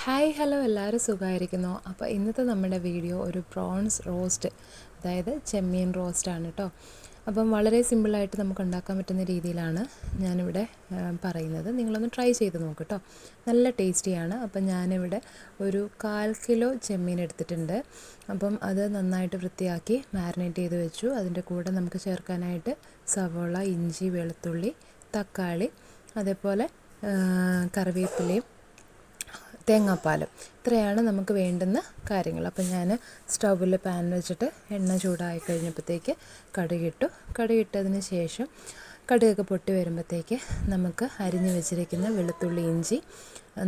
Hi hello എല്ലാവരും സുഖമായിരിക്കുന്നു. അപ്പോൾ ഇന്നത്തെ നമ്മുടെ വീഡിയോ ഒരു പ്രോൺസ് റോസ്റ്റ്, അതായത് ചെമ്മീൻ റോസ്റ്റാണ് കേട്ടോ. അപ്പം വളരെ സിമ്പിളായിട്ട് നമുക്ക് ഉണ്ടാക്കാൻ പറ്റുന്ന രീതിയിലാണ് ഞാനിവിടെ പറയുന്നത്. നിങ്ങളൊന്ന് ട്രൈ ചെയ്ത് നോക്ക് കേട്ടോ, നല്ല ടേസ്റ്റിയാണ്. അപ്പം ഞാനിവിടെ ഒരു 1/4 കിലോ ചെമ്മീൻ എടുത്തിട്ടുണ്ട്. അപ്പം അത് നന്നായിട്ട് വൃത്തിയാക്കി മാരിനേറ്റ് ചെയ്ത് വെച്ചു. അതിൻ്റെ കൂടെ നമുക്ക് ചേർക്കാനായിട്ട് സവോള, ഇഞ്ചി, വെളുത്തുള്ളി, തക്കാളി, അതേപോലെ കറിവേപ്പിലയും തേങ്ങാപ്പാലും, ഇത്രയാണ് നമുക്ക് വേണ്ടുന്ന കാര്യങ്ങൾ. അപ്പം ഞാൻ സ്റ്റൗവിൽ പാൻ വെച്ചിട്ട് എണ്ണ ചൂടായി കഴിഞ്ഞപ്പോഴത്തേക്ക് കടുകിട്ടതിന് ശേഷം കടുകൊക്കെ പൊട്ടി വരുമ്പോഴത്തേക്ക് നമുക്ക് അരിഞ്ഞ് വെച്ചിരിക്കുന്ന വെളുത്തുള്ളി, ഇഞ്ചി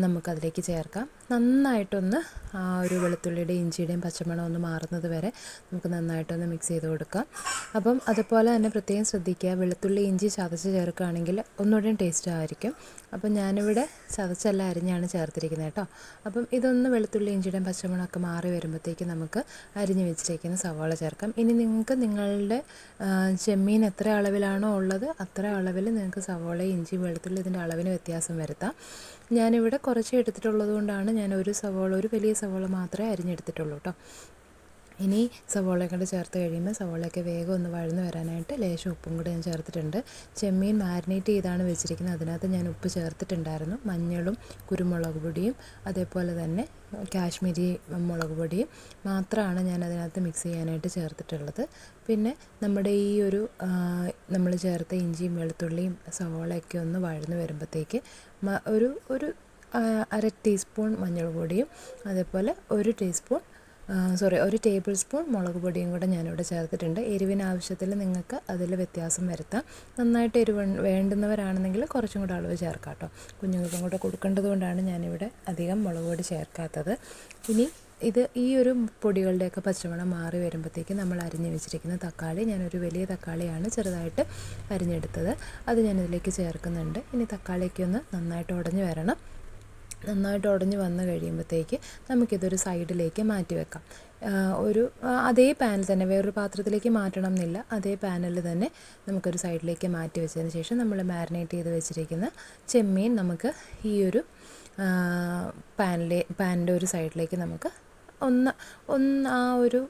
നമുക്കതിലേക്ക് ചേർക്കാം. നന്നായിട്ടൊന്ന് ആ ഒരു വെളുത്തുള്ളിയുടെയും ഇഞ്ചിയുടെയും പച്ചമണം ഒന്ന് മാറുന്നത് വരെ നമുക്ക് നന്നായിട്ടൊന്ന് മിക്സ് ചെയ്ത് കൊടുക്കാം. അപ്പം അതുപോലെ തന്നെ പ്രത്യേകം ശ്രദ്ധിക്കുക, വെളുത്തുള്ളി ഇഞ്ചി ചതച്ച് ചേർക്കുകയാണെങ്കിൽ ഒന്നുകൂടെയും ടേസ്റ്റ് ആയിരിക്കും. അപ്പം ഞാനിവിടെ ചതച്ചല്ല അരിഞ്ഞാണ് ചേർത്തിരിക്കുന്നത് കേട്ടോ. അപ്പം ഇതൊന്ന് വെളുത്തുള്ളി ഇഞ്ചിയുടെയും പച്ചമണമൊക്കെ മാറി വരുമ്പോഴത്തേക്ക് നമുക്ക് അരിഞ്ഞ് വെച്ചിരിക്കുന്ന സവാള ചേർക്കാം. ഇനി നിങ്ങൾക്ക് നിങ്ങളുടെ ചെമ്മീൻ എത്ര അളവിലാണോ ഉള്ളത് അത്ര അളവിൽ നിങ്ങൾക്ക് സവാള, ഇഞ്ചി, വെളുത്തുള്ളി ഇതിൻ്റെ അളവിന് വ്യത്യാസം വരുത്താം. ഞാനിവിടെ കുറച്ച് എടുത്തിട്ടുള്ളത് കൊണ്ടാണ് ഞാൻ ഒരു വലിയ സവാള മാത്രമേ അരിഞ്ഞെടുത്തിട്ടുള്ളൂ കേട്ടോ. ഇനി സവോളയൊക്കെ കൂടെ ചേർത്ത് കഴിയുമ്പോൾ സവോളയൊക്കെ വേഗം ഒന്ന് വഴന്ന് വരാനായിട്ട് ലേശം ഉപ്പും കൂടെ ഞാൻ ചേർത്തിട്ടുണ്ട്. ചെമ്മീൻ മാരിനേറ്റ് ചെയ്താണ് വെച്ചിരിക്കുന്നത്. അതിനകത്ത് ഞാൻ ഉപ്പ് ചേർത്തിട്ടുണ്ടായിരുന്നു. മഞ്ഞളും കുരുമുളക് പൊടിയും അതേപോലെ തന്നെ കാശ്മീരി മുളക് പൊടിയും മാത്രമാണ് ഞാൻ അതിനകത്ത് മിക്സ് ചെയ്യാനായിട്ട് ചേർത്തിട്ടുള്ളത്. പിന്നെ നമ്മുടെ ഈ നമ്മൾ ചേർത്ത ഇഞ്ചിയും വെളുത്തുള്ളിയും സവോളയൊക്കെ ഒന്ന് വഴന്ന് വരുമ്പോഴത്തേക്ക് ഒരു 1/2 ടീസ്പൂൺ മഞ്ഞൾ പൊടിയും അതേപോലെ 1 ടേബിൾ സ്പൂൺ മുളക് പൊടിയും കൂടെ ഞാനിവിടെ ചേർത്തിട്ടുണ്ട്. എരിവിന് ആവശ്യത്തിൽ നിങ്ങൾക്ക് അതിൽ വ്യത്യാസം വരുത്താം. നന്നായിട്ട് എരിവ് വേണ്ടുന്നവരാണെന്നെങ്കിൽ കുറച്ചും കൂടെ അളവ് ചേർക്കാം കേട്ടോ. കുഞ്ഞുങ്ങൾക്കും കൂടെ കൊടുക്കേണ്ടത് കൊണ്ടാണ് ഞാനിവിടെ അധികം മുളക് പൊടി ചേർക്കാത്തത്. ഇനി ഈ ഒരു പൊടികളുടെയൊക്കെ പച്ചമണം മാറി വരുമ്പോഴത്തേക്ക് നമ്മൾ അരിഞ്ഞ് വെച്ചിരിക്കുന്ന തക്കാളി, ഞാനൊരു വലിയ തക്കാളിയാണ് ചെറുതായിട്ട് അരിഞ്ഞെടുത്തത്, അത് ഞാനിതിലേക്ക് ചേർക്കുന്നുണ്ട്. ഇനി തക്കാളിയൊക്കെ ഒന്ന് നന്നായിട്ട് ഉടഞ്ഞ് വരണം. നന്നായിട്ട് ഉടഞ്ഞ് വന്ന് കഴിയുമ്പോഴത്തേക്ക് നമുക്കിതൊരു സൈഡിലേക്ക് മാറ്റി വെക്കാം. അതേ പാനിൽ തന്നെ, വേറൊരു പാത്രത്തിലേക്ക് മാറ്റണം എന്നില്ല, അതേ പാനിൽ തന്നെ നമുക്കൊരു സൈഡിലേക്ക് മാറ്റി വെച്ചതിന് ശേഷം നമ്മൾ മാരിനേറ്റ് ചെയ്ത് വെച്ചിരിക്കുന്ന ചെമ്മീൻ നമുക്ക് ഈ ഒരു പാനിൻ്റെ ഒരു സൈഡിലേക്ക് നമുക്ക് ഒന്ന് ആ ഒരു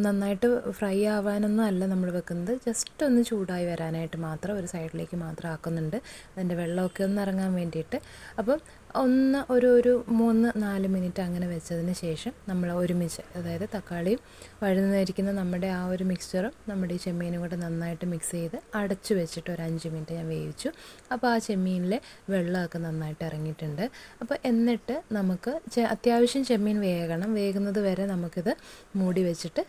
നന്നായിട്ട് ഫ്രൈ ആവാനൊന്നും അല്ല നമ്മൾ വെക്കുന്നത്, ജസ്റ്റ് ഒന്ന് ചൂടായി വരാനായിട്ട് മാത്രം ഒരു സൈഡിലേക്ക് മാത്രം ആക്കുന്നുണ്ട്, അതിൻ്റെ വെള്ളമൊക്കെ ഒന്ന് ഇറങ്ങാൻ വേണ്ടിയിട്ട്. അപ്പം ഒരു 3-4 മിനിറ്റ് അങ്ങനെ വെച്ചതിന് ശേഷം നമ്മൾ ഒരുമിച്ച്, അതായത് തക്കാളിയും വഴന്നിരിക്കുന്ന നമ്മുടെ ആ ഒരു മിക്സ്ചറും നമ്മുടെ ഈ ചെമ്മീനും കൂടെ നന്നായിട്ട് മിക്സ് ചെയ്ത് അടച്ചു വെച്ചിട്ട് ഒരു 5 മിനിറ്റ് ഞാൻ വേവിച്ചു. അപ്പോൾ ആ ചെമ്മീനിലെ വെള്ളമൊക്കെ നന്നായിട്ട് ഇറങ്ങിയിട്ടുണ്ട്. അപ്പോൾ എന്നിട്ട് നമുക്ക് അത്യാവശ്യം ചെമ്മീൻ വേകുന്നത് വരെ നമുക്കിത് മൂടി വെച്ചിട്ട്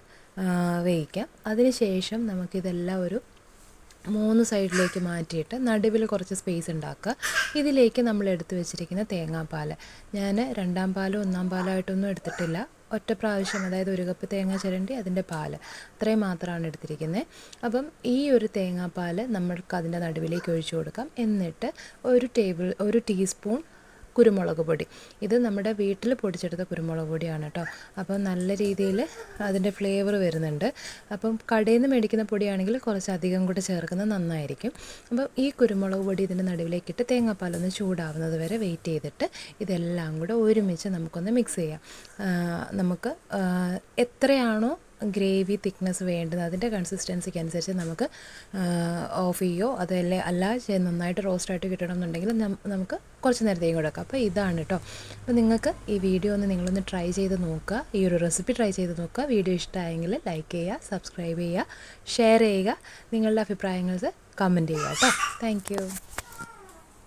വേവിക്കാം. അതിനുശേഷം നമുക്കിതെല്ലാം ഒരു 3 സൈഡിലേക്ക് മാറ്റിയിട്ട് നടുവിൽ കുറച്ച് സ്പേസ് ഉണ്ടാക്കുക. ഇതിലേക്ക് നമ്മൾ എടുത്തു വെച്ചിരിക്കുന്ന തേങ്ങാപ്പാൽ, ഞാൻ 2ാം പാലോ 1ാം പാലോ ആയിട്ടൊന്നും എടുത്തിട്ടില്ല, ഒറ്റ പ്രാവശ്യം, അതായത് 1 കപ്പ് തേങ്ങ ചിരണ്ടി അതിൻ്റെ പാൽ, അത്രയും മാത്രമാണ് എടുത്തിരിക്കുന്നത്. അപ്പം ഈ ഒരു തേങ്ങാപ്പാൽ നമ്മൾക്ക് അതിൻ്റെ നടുവിലേക്ക് ഒഴിച്ചു കൊടുക്കാം. എന്നിട്ട് 1 ടീസ്പൂൺ കുരുമുളക് പൊടി, ഇത് നമ്മുടെ വീട്ടിൽ പൊടിച്ചെടുത്ത കുരുമുളക് പൊടിയാണ് കേട്ടോ. അപ്പം നല്ല രീതിയിൽ അതിൻ്റെ ഫ്ലേവർ വരുന്നുണ്ട്. അപ്പം കടയിൽ നിന്ന് മേടിക്കുന്ന പൊടിയാണെങ്കിൽ കുറച്ചധികം കൂടെ ചേർക്കുന്നത് നന്നായിരിക്കും. അപ്പം ഈ കുരുമുളക് പൊടി ഇതിൻ്റെ നടുവിലേക്കിട്ട് തേങ്ങാപ്പാലൊന്ന് ചൂടാവുന്നത് വരെ വെയിറ്റ് ചെയ്തിട്ട് ഇതെല്ലാം കൂടെ ഒരുമിച്ച് നമുക്കൊന്ന് മിക്സ് ചെയ്യാം. നമുക്ക് എത്രയാണോ ഗ്രേവി തിക്നെസ് വേണ്ടത് അതിൻ്റെ കൺസിസ്റ്റൻസിക്ക് അനുസരിച്ച് നമുക്ക് ഓഫ് ചെയ്യോ, അല്ല നന്നായിട്ട് റോസ്റ്റായിട്ട് കിട്ടണമെന്നുണ്ടെങ്കിൽ നമുക്ക് കുറച്ച് നേരത്തേക്കും കൂടെ വെക്കാം. അപ്പോൾ ഇതാണ് കേട്ടോ. അപ്പോൾ നിങ്ങൾക്ക് ഈ വീഡിയോ നിങ്ങളൊന്ന് ട്രൈ ചെയ്ത് നോക്കുക, ഈ ഒരു റെസിപ്പി ട്രൈ ചെയ്ത് നോക്കുക. വീഡിയോ ഇഷ്ടമായെങ്കിൽ ലൈക്ക് ചെയ്യുക, സബ്സ്ക്രൈബ് ചെയ്യുക, ഷെയർ ചെയ്യുക, നിങ്ങളുടെ അഭിപ്രായങ്ങൾ കമൻറ്റ് ചെയ്യുക കേട്ടോ. Thank you.